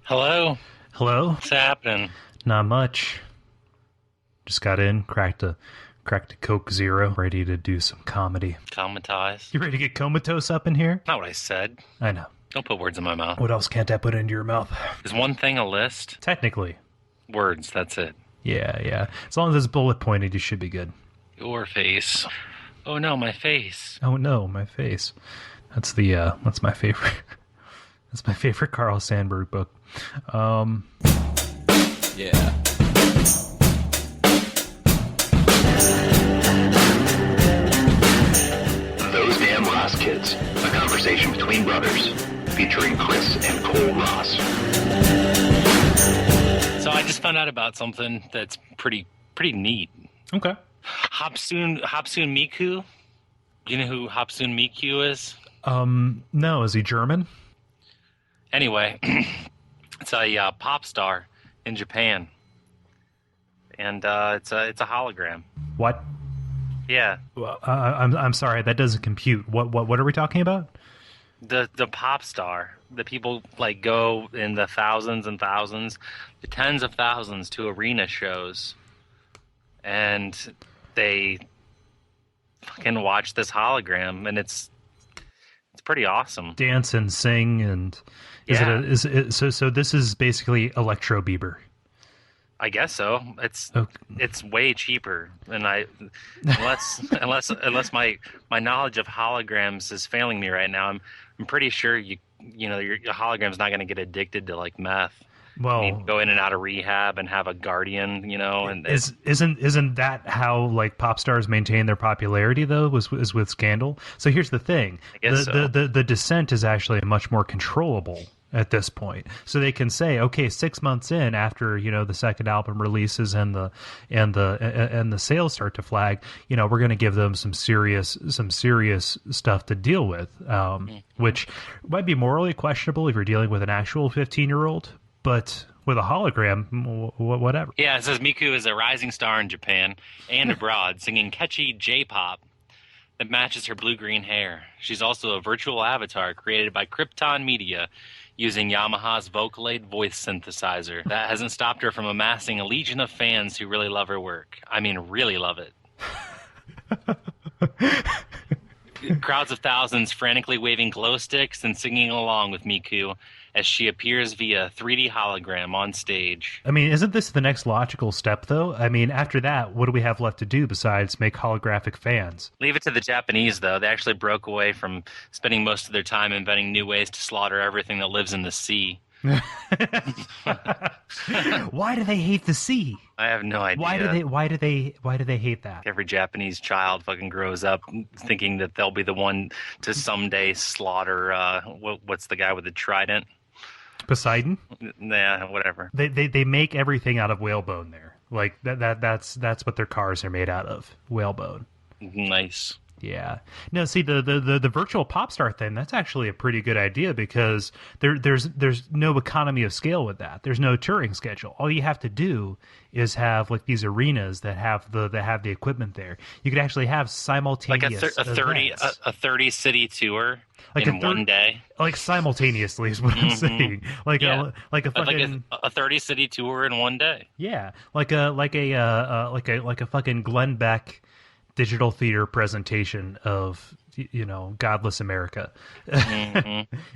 Hello? Hello? What's happening? Not much. Just got in, cracked a Coke Zero, ready to do some comedy. Comatize? You ready to get comatose up in here? Not what I said. I know. Don't put words in my mouth. What else can't I put into your mouth? Is one thing a list? Technically. Words, that's it. Yeah. As long as it's bullet pointed, you should be good. Your face. Oh no, my face. Oh no, my face. That's my favorite. That's my favorite Carl Sandburg book. Yeah. Those Damn Ross Kids, a conversation between brothers, featuring Chris and Cole Ross. So I just found out about something that's pretty neat. Okay. Hapsun Miku? You know who Hapsun Miku is? No, is he German? Anyway, it's a pop star in Japan. And it's a hologram. What? Yeah. Well, I'm sorry, that doesn't compute. What are we talking about? The pop star. The people like go in the thousands and thousands, the tens of thousands to arena shows, and they fucking watch this hologram, and it's pretty awesome. Dance and sing, and so this is basically Electro Bieber. I guess so. It's way cheaper, and unless my knowledge of holograms is failing me right now, I'm pretty sure your hologram's not going to get addicted to like meth. Well, you need to go in and out of rehab and have a guardian, and isn't that how like pop stars maintain their popularity though? Was with Scandal. So here's the thing: the descent is actually much more controllable at this point, so they can say, okay, 6 months in, after the second album releases and the sales start to flag, we're going to give them some serious stuff to deal with, which might be morally questionable if you're dealing with an actual 15-year-old, but with a hologram, whatever. Yeah, it says Miku is a rising star in Japan and abroad, singing catchy J-pop that matches her blue-green hair. She's also a virtual avatar created by Krypton Media, using Yamaha's Vocaloid voice synthesizer. That hasn't stopped her from amassing a legion of fans who really love her work. I mean, really love it. Crowds of thousands frantically waving glow sticks and singing along with Miku as she appears via 3D hologram on stage. I mean, isn't this the next logical step, though? I mean, after that, what do we have left to do besides make holographic fans? Leave it to the Japanese, though. They actually broke away from spending most of their time inventing new ways to slaughter everything that lives in the sea. Why do they hate the sea? I have no idea. Why do they hate that? Every Japanese child fucking grows up thinking that they'll be the one to someday slaughter what's the guy with the trident? Poseidon? Yeah, whatever. They make everything out of whalebone there. Like that's what their cars are made out of. Whalebone. Nice. Yeah. No, see the virtual pop star thing, that's actually a pretty good idea because there's no economy of scale with that. There's no touring schedule. All you have to do is have like these arenas that have the equipment there. You could actually have simultaneous like a 30 city tour like in one day. Like simultaneously is what I'm saying. Like a fucking a 30 city tour in one day. Yeah. Like a fucking Glenn Beck digital theater presentation of godless America,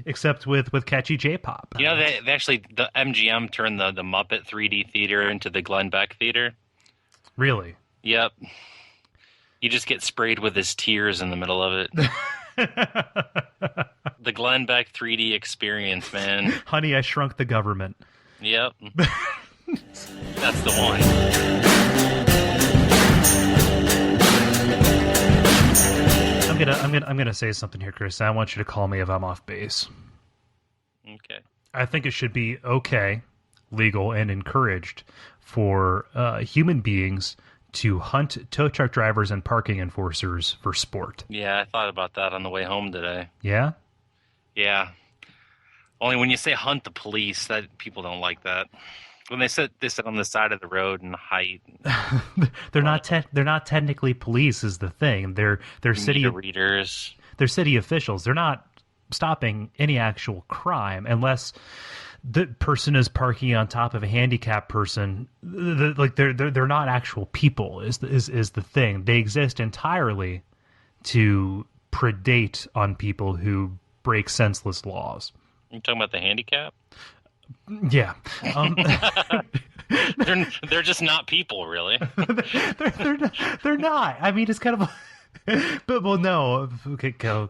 except with catchy J-pop. They actually, the MGM turned the Muppet 3D theater into the Glenn Beck theater. Really? Yep. You just get sprayed with his tears in the middle of it. The Glenn Beck 3D experience, man. Honey, I Shrunk the Government. Yep. That's the one. I'm gonna say something here, Chris. I want you to call me if I'm off base. Okay. I think it should be okay, legal, and encouraged for human beings to hunt tow truck drivers and parking enforcers for sport. Yeah, I thought about that on the way home today. Yeah? Yeah. Only when you say hunt the police, that people don't like that. When they sit on the side of the road and hide. they're not technically police is the thing. They're city readers. They're city officials. They're not stopping any actual crime unless the person is parking on top of a handicapped person. They're not actual people. Is the thing. They exist entirely to predate on people who break senseless laws. You talking about the handicap? Yeah. They're just not people, really. they're not. I mean, it's kind of. But well, no. Okay, go.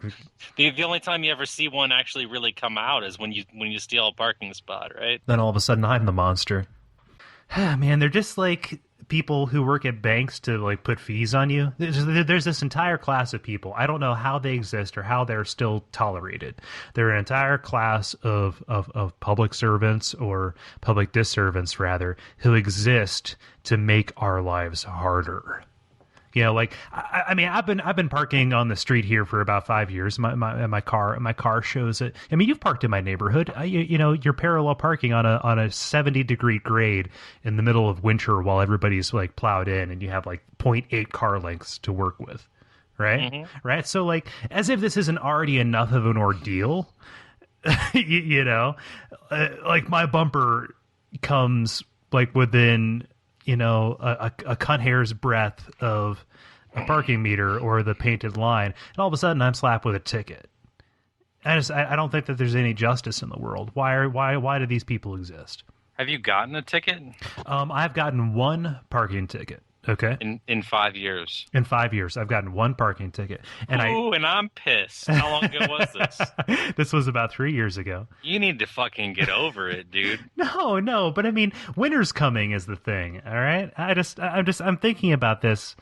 The only time you ever see one actually really come out is when you steal a parking spot, right? Then all of a sudden, I'm the monster. Man, they're just like people who work at banks to like put fees on you. There's this entire class of people. I don't know how they exist or how they're still tolerated. They're an entire class of public servants or public disservants rather who exist to make our lives harder. You know, like I mean, I've been parking on the street here for about 5 years. My car shows it. I mean, you've parked in my neighborhood. You know, you're parallel parking on a 70-degree grade in the middle of winter while everybody's like plowed in, and you have like 0.8 car lengths to work with, right? Mm-hmm. Right. So like, as if this isn't already enough of an ordeal, you know, like my bumper comes like within, you know, a cunt hair's breadth of a parking meter or the painted line, and all of a sudden I'm slapped with a ticket. I don't think that there's any justice in the world. Why do these people exist? Have you gotten a ticket? I've gotten one parking ticket. Okay. In 5 years. In 5 years, I've gotten one parking ticket, and and I'm pissed. How long ago was this? This was about 3 years ago. You need to fucking get over it, dude. No, but I mean, winter's coming is the thing. All right, I'm thinking about this.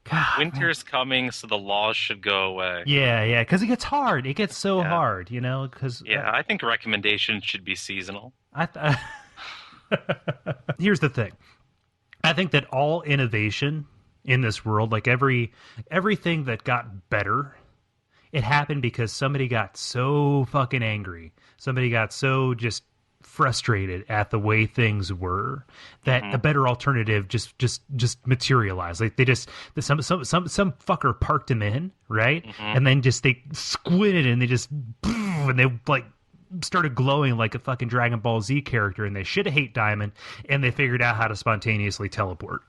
God, winter's coming, so the laws should go away. Yeah, because it gets hard. It gets so hard, you know. Because I think recommendations should be seasonal. Here's the thing. I think that all innovation in this world, like everything that got better, it happened because somebody got so fucking angry. Somebody got so just frustrated at the way things were that a better alternative just materialized. Like some fucker parked him in, right? And then they squinted and they like started glowing like a fucking Dragon Ball Z character, and they should have hate Diamond, and they figured out how to spontaneously teleport.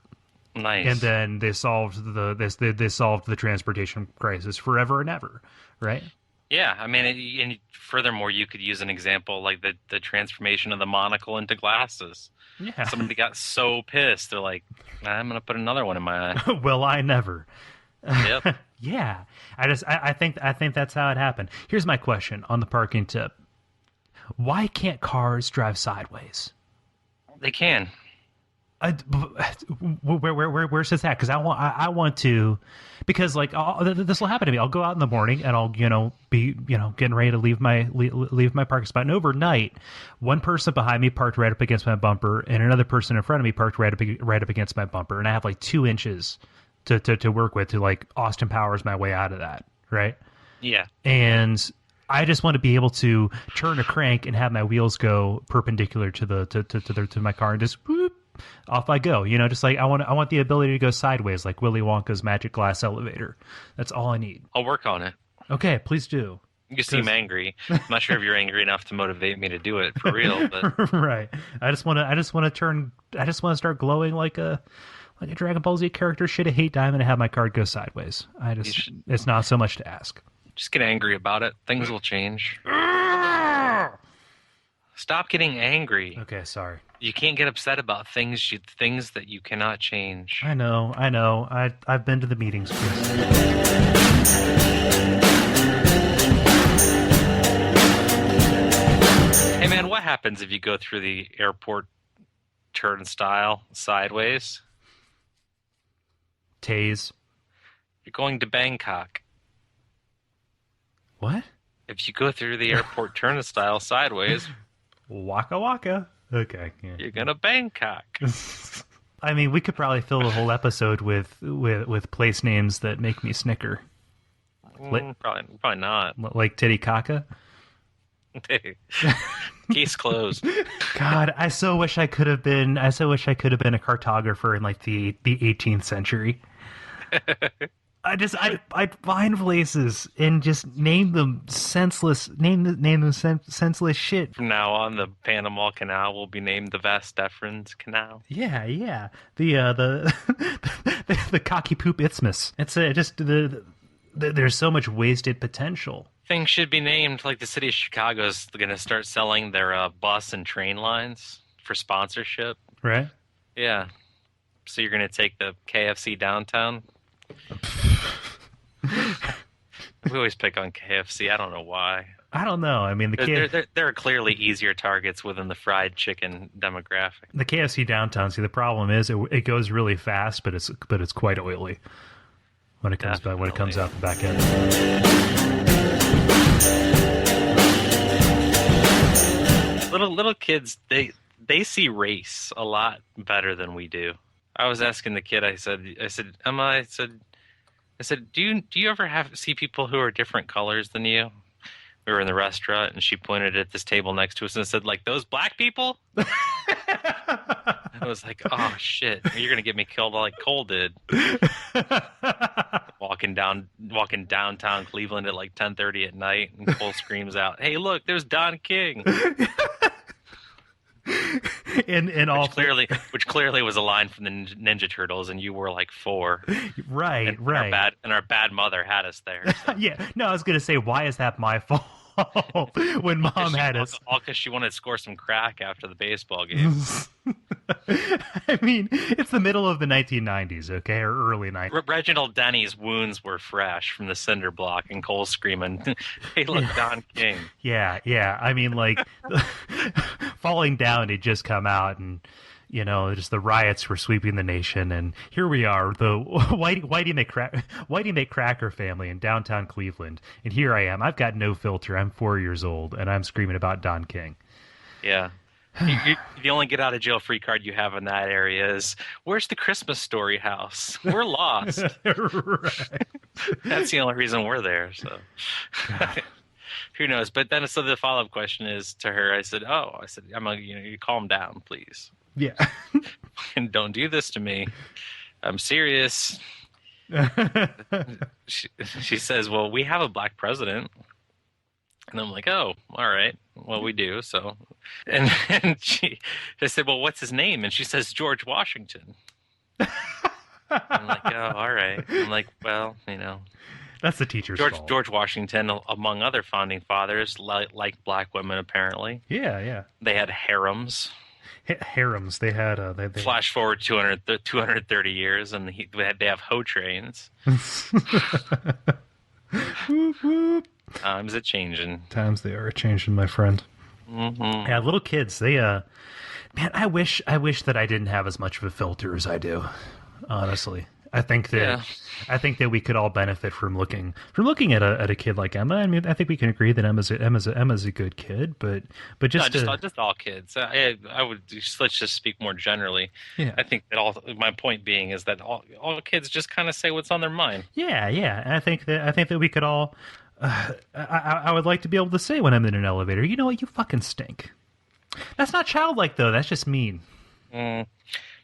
Nice. And then they solved the transportation crisis forever and ever, right? Yeah, I mean, and furthermore, you could use an example like the transformation of the monocle into glasses. Yeah. Somebody got so pissed, they're like, I'm going to put another one in my eye. Well, I never. Yep. Yeah. I think that's how it happened. Here's my question on the parking tip. Why can't cars drive sideways? They can. Where's this at? Because I want to, because like this will happen to me. I'll go out in the morning and I'll be getting ready to leave my parking spot, and overnight, one person behind me parked right up against my bumper, and another person in front of me parked right up against my bumper, and I have like 2 inches to work with to like Austin Powers my way out of that, right? Yeah, and I just want to be able to turn a crank and have my wheels go perpendicular to my car and just whoop, off I go. You know, just like I want the ability to go sideways like Willy Wonka's magic glass elevator. That's all I need. I'll work on it. Okay, please do. You seem angry. I'm not sure if you're angry enough to motivate me to do it for real, but right. I just want to start glowing like a Dragon Ball Z character should have hate Diamond and have my card go sideways. It's not so much to ask. Just get angry about it. Things will change. Stop getting angry. Okay, sorry. You can't get upset about things that you cannot change. I know. I've been to the meetings, Chris. Hey man, what happens if you go through the airport turnstile sideways? Tase. You're going to Bangkok. What? If you go through the airport turnstile sideways, waka waka. Okay, yeah. You're gonna Bangkok. I mean, we could probably fill the whole episode with place names that make me snicker. Probably not. Like Titicaca. Case closed. God, I so wish I could have been a cartographer in like the 18th century. I'd find places and just name them senseless, senseless shit. From now on, the Panama Canal will be named the Vas Deferens Canal. Yeah, yeah. The cocky poop isthmus. It's just there's so much wasted potential. Things should be named like the city of Chicago is going to start selling their bus and train lines for sponsorship. Right? Yeah. So you're going to take the KFC downtown? We always pick on KFC. I don't know why. I don't know. I mean, there are clearly easier targets within the fried chicken demographic. The KFC downtown. See, the problem is it goes really fast, but it's quite oily when it comes back, when it comes out the back end. Little kids, they see race a lot better than we do. I was asking the kid. I said, Emma, I said, do you ever see people who are different colors than you? We were in the restaurant, and she pointed at this table next to us and said, like, those black people? I was like, oh, shit. You're going to get me killed like Cole did. Walking downtown Cleveland at like 10:30 at night, and Cole screams out, hey, look, there's Don King. Which clearly was a line from the Ninja Turtles, and you were like 4. Right. Our bad mother had us there. So. Yeah. No, I was going to say, why is that my fault? When Mom had us. All because she wanted to score some crack after the baseball game. I mean, it's the middle of the 1990s, okay, or early 90s. Reginald Denny's wounds were fresh from the cinder block, and Cole screaming, hey, look, Don King. Yeah. I mean, like, Falling Down had just come out, and, you know, just the riots were sweeping the nation, and here we are, the Whitey McCracker family in downtown Cleveland, and here I am. I've got no filter. I'm 4 years old, and I'm screaming about Don King. Yeah. The only get out of jail free card you have in that area is, where's the Christmas Story house? We're lost. Right. That's the only reason we're there. So who knows? But then, so the follow-up question is to her. I said, Emma, you calm down, please. Yeah. And don't do this to me. I'm serious. She says, well, we have a black president. And I'm like, oh, all right. Well, we do. So, and I said, well, what's his name? And she says, George Washington. I'm like, oh, all right. I'm like, well, that's the teacher's fault. George Washington, among other founding fathers, liked black women, apparently. Yeah. They had harems. Harems. They had. They flash forward 230 years, and they have hoe trains. Whoop, whoop. Times are changing. Times they are changing, my friend. Mm-hmm. Yeah, little kids. They man, I wish that I didn't have as much of a filter as I do. Honestly, I think that we could all benefit from looking at a kid like Emma. I mean, I think we can agree that Emma's a good kid, but just all kids. Let's just speak more generally. Yeah. I think that my point being is that all kids just kind of say what's on their mind. Yeah. And I think that we could all. I would like to be able to say when I'm in an elevator, you know what, you fucking stink. That's not childlike though. That's just mean. No,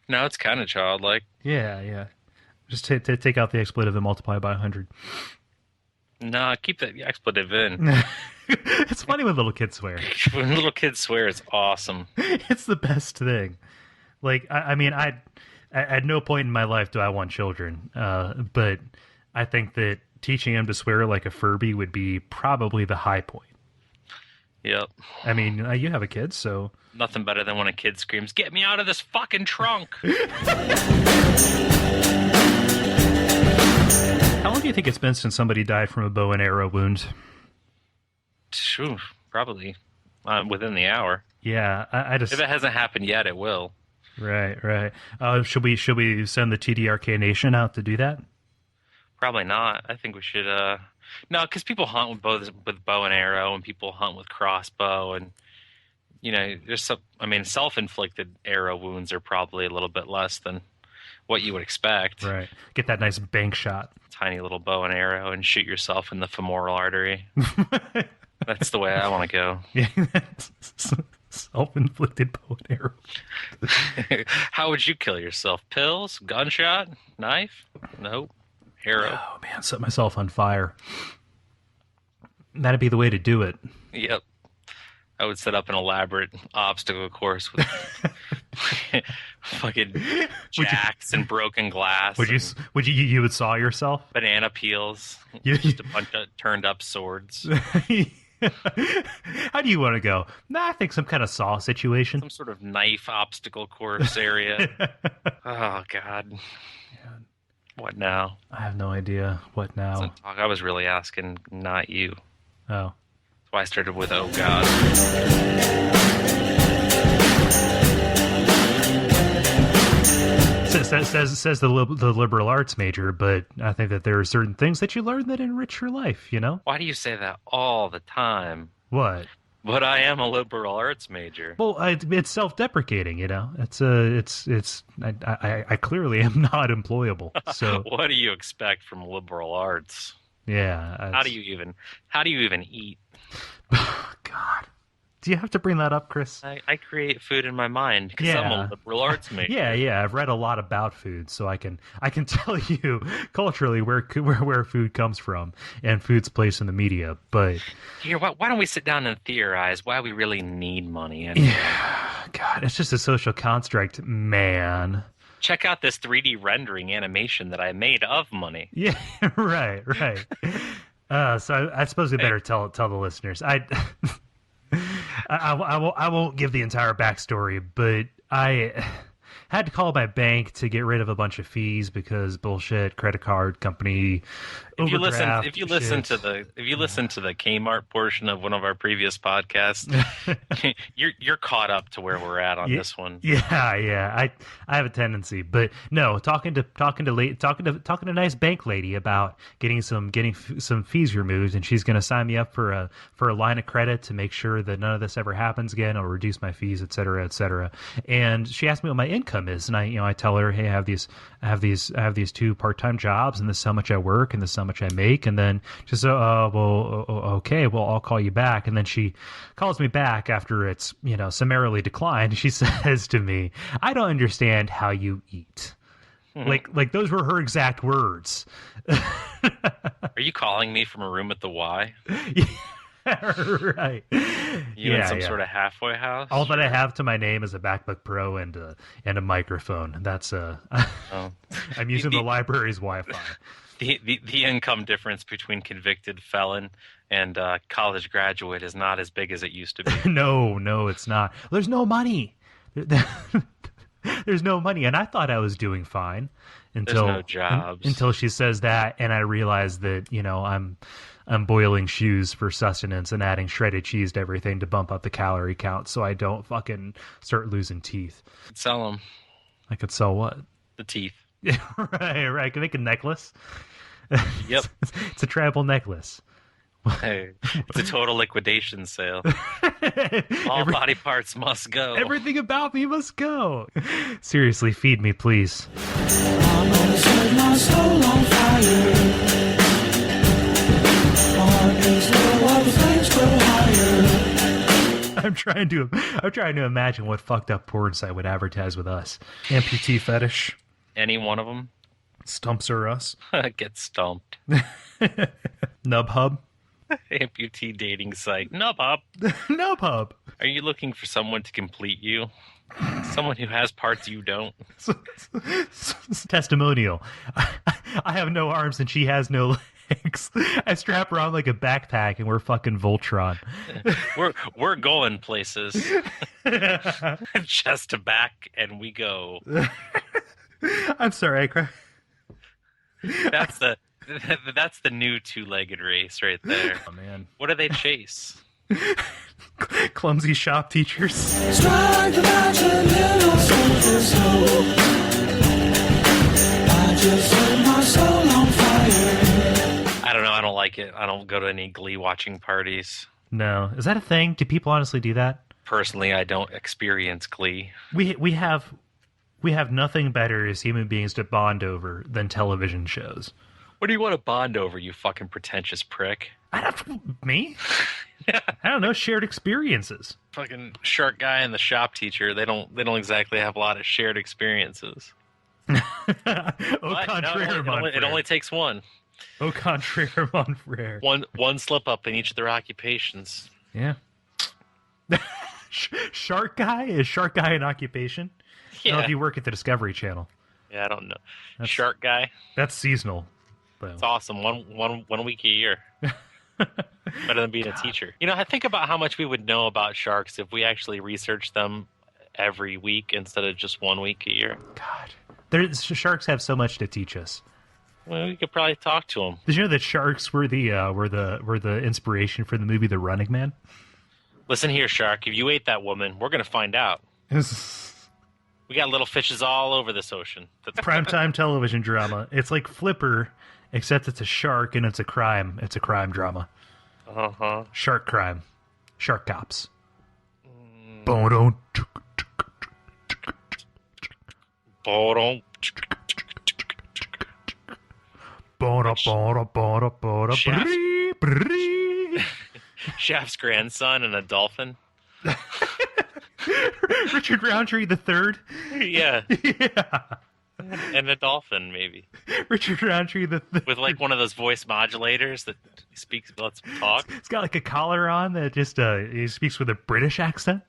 it's kind of childlike. Yeah. Just take out the expletive and multiply by 100. No, keep the expletive in. It's funny when little kids swear. When little kids swear, it's awesome. It's the best thing. Like, I mean, at no point in my life do I want children, but I think that teaching them to swear like a Furby would be probably the high point. Yep. I mean, you have a kid, so... Nothing better than when a kid screams, "Get me out of this fucking trunk!" How long do you think it's been since somebody died from a bow and arrow wound? Probably within the hour. Yeah, I just... If it hasn't happened yet, it will. Right. Should we send the TDRK Nation out to do that? Probably not. I think we should. No, because people hunt with bow and arrow, and people hunt with crossbow, and there's some. I mean, self-inflicted arrow wounds are probably a little bit less than what you would expect. Right. Get that nice bank shot. Tiny little bow and arrow, and shoot yourself in the femoral artery. That's the way I want to go. Yeah. Self-inflicted bow and arrow. How would you kill yourself? Pills? Gunshot? Knife? Nope. Harrow. Oh, man, set myself on fire. That'd be the way to do it. Yep. I would set up an elaborate obstacle course with fucking jacks and broken glass. You would saw yourself? Banana peels. Just a bunch of turned up swords. How do you want to go? I think some kind of saw situation. Some sort of knife obstacle course area. Oh, God. Man. What now? I have no idea. What now? I was really asking, not you. Oh. That's why I started with, oh, God. Says the liberal arts major, but I think that there are certain things that you learn that enrich your life, you know? Why do you say that all the time? What? But I am a liberal arts major. Well, it's self-deprecating, you know. I clearly am not employable. So what do you expect from liberal arts? Yeah. How do you even eat? God. Do you have to bring that up, Chris? I create food in my mind because I'm a liberal arts major. Yeah. I've read a lot about food, so I can tell you culturally where food comes from and food's place in the media. But here, why don't we sit down and theorize why we really need money? Anyway? Yeah, God, it's just a social construct, man. Check out this 3D rendering animation that I made of money. Yeah, right. So I suppose we better tell the listeners. I won't give the entire backstory, but I had to call my bank to get rid of a bunch of fees because bullshit credit card company. If you listen to the Kmart portion of one of our previous podcasts, you're caught up to where we're at on this one. Yeah. I have a tendency, but no, talking to a nice bank lady about getting some fees removed, and she's going to sign me up for a line of credit to make sure that none of this ever happens again. I'll reduce my fees, et cetera, et cetera. And she asked me what my income is, and I tell her, hey, I have these 2 part-time jobs, and this is how much I work, and this is how much I make. And then she says, okay, well, I'll call you back. And then she calls me back after it's, summarily declined. She says to me, I don't understand how you eat. Like those were her exact words. Are you calling me from a room at the Y? Right. You in some sort of halfway house? All that I have to my name is a MacBook Pro and a microphone. That's I'm using the library's Wi-Fi. The income difference between convicted felon and college graduate is not as big as it used to be. No, it's not. There's no money. There's no money, and I thought I was doing fine until there's no jobs. Until she says that, and I realized that I'm boiling shoes for sustenance and adding shredded cheese to everything to bump up the calorie count so I don't fucking start losing teeth. Sell them. I could sell what? The teeth. Yeah, right. I can make a necklace. Yep. It's a travel necklace. Hey, it's a total liquidation sale. All body parts must go. Everything about me must go. Seriously, feed me, please. I'm gonna set my soul on fire. I'm trying to imagine what fucked up porn site would advertise with us. Amputee fetish. Any one of them? Stumps or us? Get stumped. Nubhub. Amputee dating site. Nubhub. Nubhub. Are you looking for someone to complete you? Someone who has parts you don't? Testimonial. I have no arms and she has no legs. I strap her on like a backpack and we're fucking Voltron. We're going places. Chest to back and we go. I'm sorry, I cried. That's the new 2-legged race right there. Oh man. What do they chase? Clumsy shop teachers. Strike the match and little soldier soul. I just set my soul on fire. I don't know. I don't like it. I don't go to any Glee watching parties. No. Is that a thing? Do people honestly do that? Personally, I don't experience Glee. We have nothing better as human beings to bond over than television shows. What do you want to bond over, you fucking pretentious prick? Me? I don't know. Shared experiences. Fucking shark guy and the shop teacher. They don't exactly have a lot of shared experiences. Au contraire, mon frère. It only takes one. Au contraire, mon frère. One slip up in each of their occupations. Yeah. Shark Guy? Is Shark Guy an occupation? Yeah. I don't know if you work at the Discovery Channel. Yeah, I don't know. Shark Guy? That's seasonal. It's awesome. One week a year. Better than being a teacher. You know, I think about how much we would know about sharks if we actually researched them every week instead of just 1 week a year. God. Sharks have so much to teach us. Well, we could probably talk to them. Did you know that sharks were the inspiration for the movie The Running Man? Listen here, shark. If you ate that woman, we're going to find out. We got little fishes all over this ocean. Primetime television drama. It's like Flipper, except it's a shark and it's a crime. It's a crime drama. Uh-huh. Shark crime. Shark cops. Shaft's grandson and a dolphin. Richard Roundtree the third. Yeah. Yeah. And a dolphin, maybe. Richard Roundtree the third. With like one of those voice modulators that lets him talk. He's got like a collar on that just he speaks with a British accent.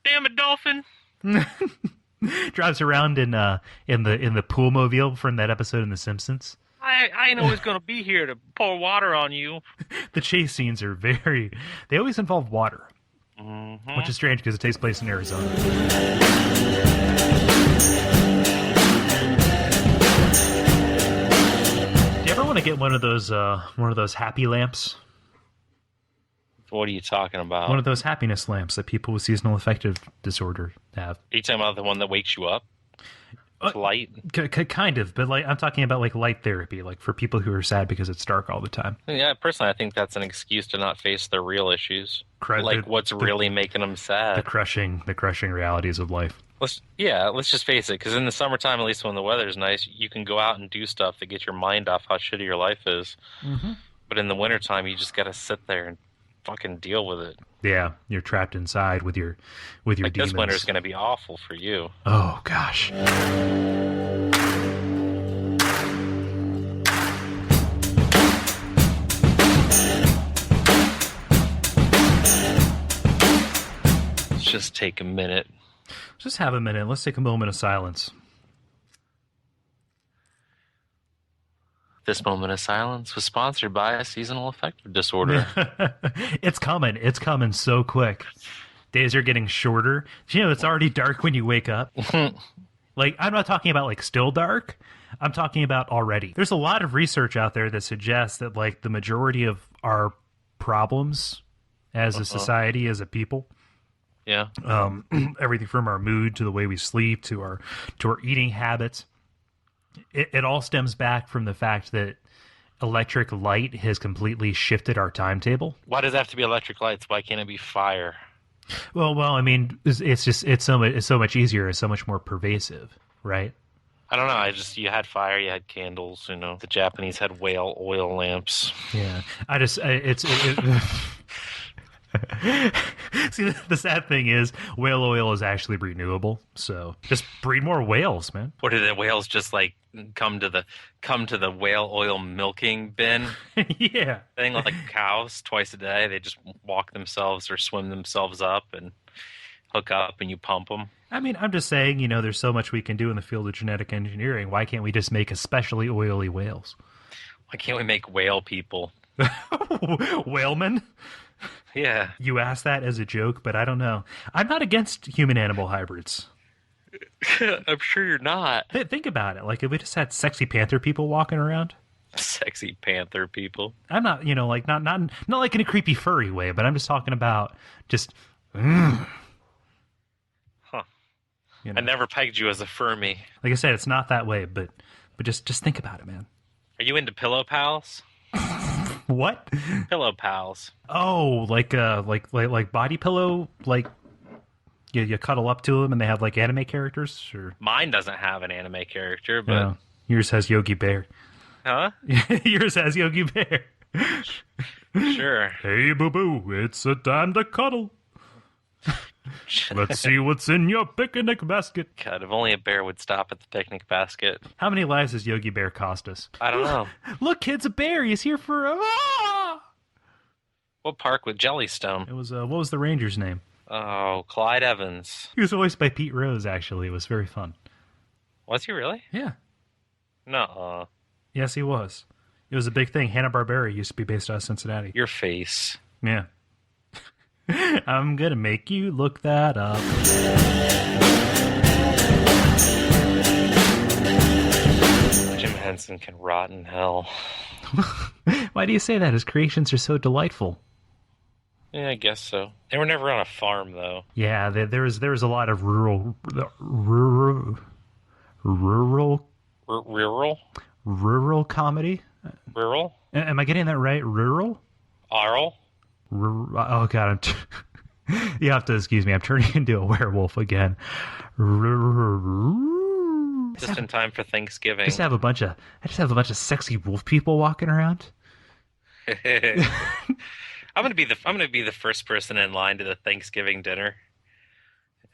Damn it, dolphin! Drives around in the pool mobile from that episode in The Simpsons. I ain't always gonna be here to pour water on you. The chase scenes are they always involve water. Mm-hmm. Which is strange because it takes place in Arizona. Do you ever want to get one of those happy lamps? What are you talking about? One of those happiness lamps that people with seasonal affective disorder have. Are you talking about the one that wakes you up? It's light? Kind of, but like I'm talking about like light therapy, like for people who are sad because it's dark all the time. Yeah, personally, I think that's an excuse to not face their real issues. What's really making them sad. The crushing realities of life. Let's just face it, because in the summertime, at least when the weather's nice, you can go out and do stuff to get your mind off how shitty your life is. Mm-hmm. But in the wintertime, you just got to sit there and fucking deal with it. Yeah, you're trapped inside with your demons. This winter's going to be awful for you. Oh gosh. Let's just take a minute. Just have a minute. Let's take a moment of silence. This moment of silence was sponsored by Seasonal Affective Disorder. It's coming. It's coming so quick. Days are getting shorter. You know, it's already dark when you wake up. Like, I'm not talking about, like, still dark. I'm talking about already. There's a lot of research out there that suggests that, like, the majority of our problems as a society, as a people, yeah, everything from our mood to the way we sleep to our eating habits, it all stems back from the fact that electric light has completely shifted our timetable. Why does it have to be electric lights? Why can't it be fire? Well, I mean, it's so much easier and so much more pervasive, right? I don't know. You had fire, you had candles. You know, the Japanese had whale oil lamps. Yeah, See, the sad thing is, whale oil is actually renewable. So just breed more whales, man. Or did the whales just like come to the whale oil milking bin? Yeah, thing like cows twice a day. They just walk themselves or swim themselves up and hook up, and you pump them. I mean, I'm just saying, you know, there's so much we can do in the field of genetic engineering. Why can't we just make especially oily whales? Why can't we make whale people? Whalemen? Yeah. You asked that as a joke, but I don't know. I'm not against human-animal hybrids. I'm sure you're not. Think about it. Like, if we just had sexy panther people walking around. Sexy panther people. I'm not, you know, like, not like in a creepy furry way, but I'm just talking about just... Huh. You know. I never pegged you as a furmy. Like I said, it's not that way, but just think about it, man. Are you into pillow pals? What? Pillow pals. Oh, like body pillow, like you cuddle up to them and they have like anime characters, or mine doesn't have an anime character, but yeah. Yours has Yogi Bear. Huh? Yours has Yogi Bear. Sure. Hey, boo boo, it's a time to cuddle. Let's see what's in your picnic basket. God, if only a bear would stop at the picnic basket. How many lives does Yogi Bear cost us? I don't know. Look, kids, a bear. He's here for What park with Jellystone? It was, what was the ranger's name? Oh, Clyde Evans. He was voiced by Pete Rose, actually. It was very fun. Was he really? Yeah. No. Yes, he was. It was a big thing. Hanna-Barbera used to be based out of Cincinnati. Your face. Yeah. I'm gonna make you look that up. Jim Henson can rot in hell. Why do you say that? His creations are so delightful. Yeah, I guess so. They were never on a farm, though. Yeah, there was a lot of rural comedy. Rural? Am I getting that right? Rural? Arl? Oh God, you have to excuse me. I'm turning into a werewolf again. Just in time for Thanksgiving. I just have a bunch of sexy wolf people walking around. I'm gonna be the first person in line to the Thanksgiving dinner,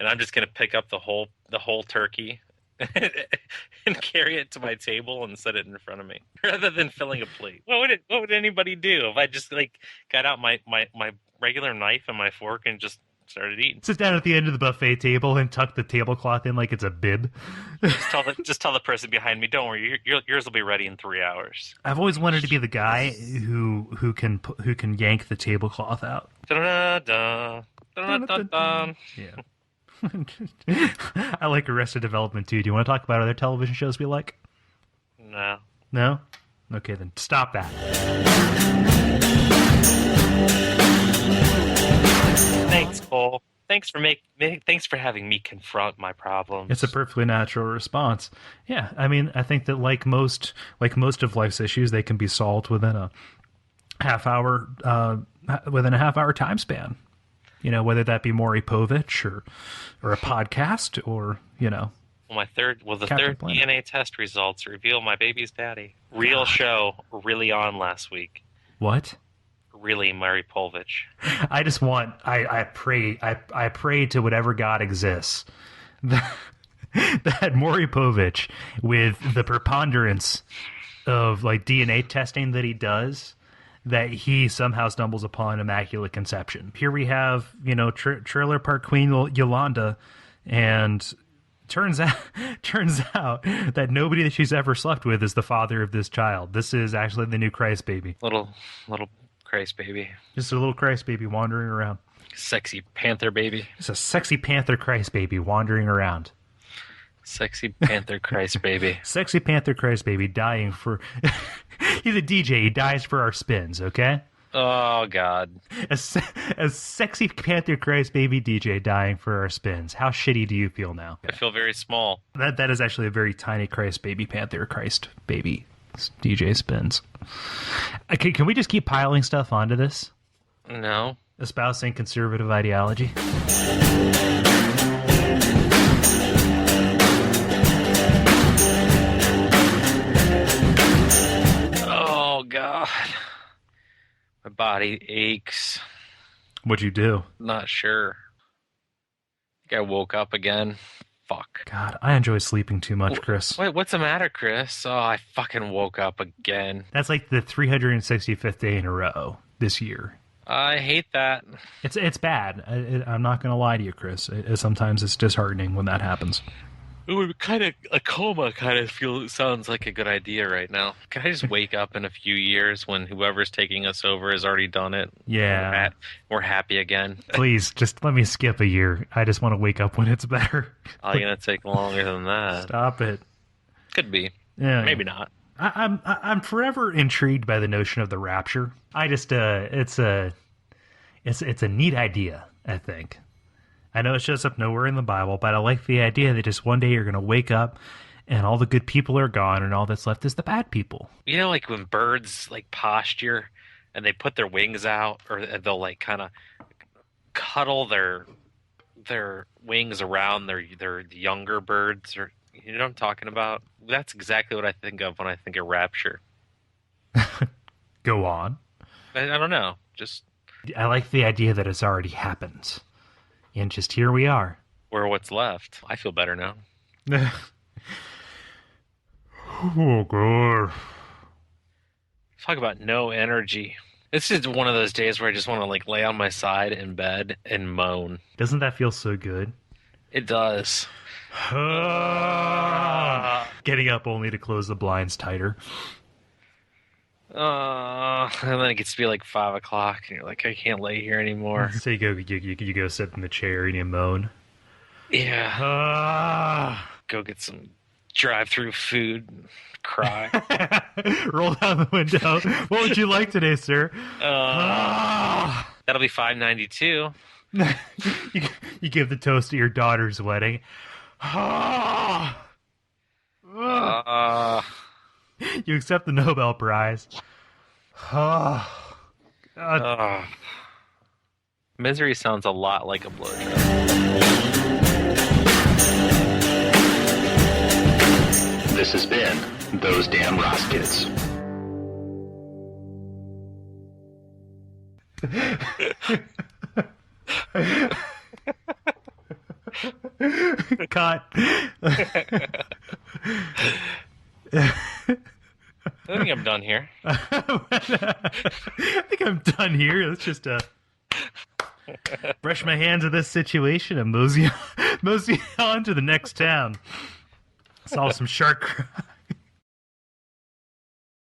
and I'm just gonna pick up the whole turkey and carry it to my table and set it in front of me, rather than filling a plate. What would anybody do if I just got out my regular knife and my fork and just started eating? Sit down at the end of the buffet table and tuck the tablecloth in like it's a bib. Just tell the person behind me, don't worry, yours will be ready in 3 hours. I've always wanted to be the guy who can yank the tablecloth out. Da-da-da-da. Da-da-da-da. Yeah. I like Arrested Development too. Do you want to talk about other television shows we like? No. No? Okay, then stop that. Thanks, Cole. Thanks for having me confront my problems. It's a perfectly natural response. Yeah, I mean, I think that like most of life's issues, they can be solved within a half hour time span. You know, whether that be Maury Povich or a podcast or, you know. The third DNA test results reveal my baby's daddy. Real show, really on last week. What? Really, Maury Povich. I just want, I pray to whatever God exists that Maury Povich, with the preponderance of like DNA testing that he does, that he somehow stumbles upon Immaculate Conception. Here we have, you know, Trailer Park Queen Yolanda, and turns out that nobody that she's ever slept with is the father of this child. This is actually the new Christ baby. Little Christ baby. Just a little Christ baby wandering around. Sexy panther baby. It's a sexy panther Christ baby wandering around. Sexy panther Christ baby. Sexy panther Christ baby dying for... He's a DJ. He dies for our spins, okay? Oh, God. A sexy panther Christ baby DJ dying for our spins. How shitty do you feel now? I feel very small. That is actually a very tiny Christ baby panther Christ baby DJ spins. Okay, can we just keep piling stuff onto this? No. Espousing conservative ideology? Oh, God. My body aches. What'd you do? Not sure. I think I woke up again. Fuck. God, I enjoy sleeping too much, Chris. Wait, what's the matter, Chris? Oh, I fucking woke up again. That's like the 365th day in a row this year. I hate that. It's bad. I'm not going to lie to you, Chris. Sometimes it's disheartening when that happens. Ooh, a coma sounds like a good idea right now. Can I just wake up in a few years when whoever's taking us over has already done it? Yeah. We're happy again. Please, just let me skip a year. I just want to wake up when it's better. Probably going to take longer than that. Stop it. Could be. Yeah. Maybe not. I'm forever intrigued by the notion of the rapture. I just it's a neat idea, I think. I know it shows up nowhere in the Bible, but I like the idea that just one day you're going to wake up and all the good people are gone and all that's left is the bad people. You know, like when birds like posture and they put their wings out, or they'll like kind of cuddle their wings around their younger birds, or you know what I'm talking about? That's exactly what I think of when I think of rapture. Go on. I don't know. Just I like the idea that it's already happened. And just here we are. We're what's left. I feel better now. Oh, God. Talk about no energy. It's just one of those days where I just want to like lay on my side in bed and moan. Doesn't that feel so good? It does. Getting up only to close the blinds tighter. And then it gets to be like 5 o'clock, and you're like, I can't lay here anymore. So you go sit in the chair and you moan. Yeah. Go get some drive-through food and cry. Roll down the window. What would you like today, sir? That'll be $5.92. You give the toast at your daughter's wedding. You accept the Nobel Prize. Misery sounds a lot like a blowjob. This has been Those Damn Ross Kids. Cut. I think I'm done here. I think I'm done here. Let's just brush my hands of this situation and mosey on to the next town. Solve some shark crime.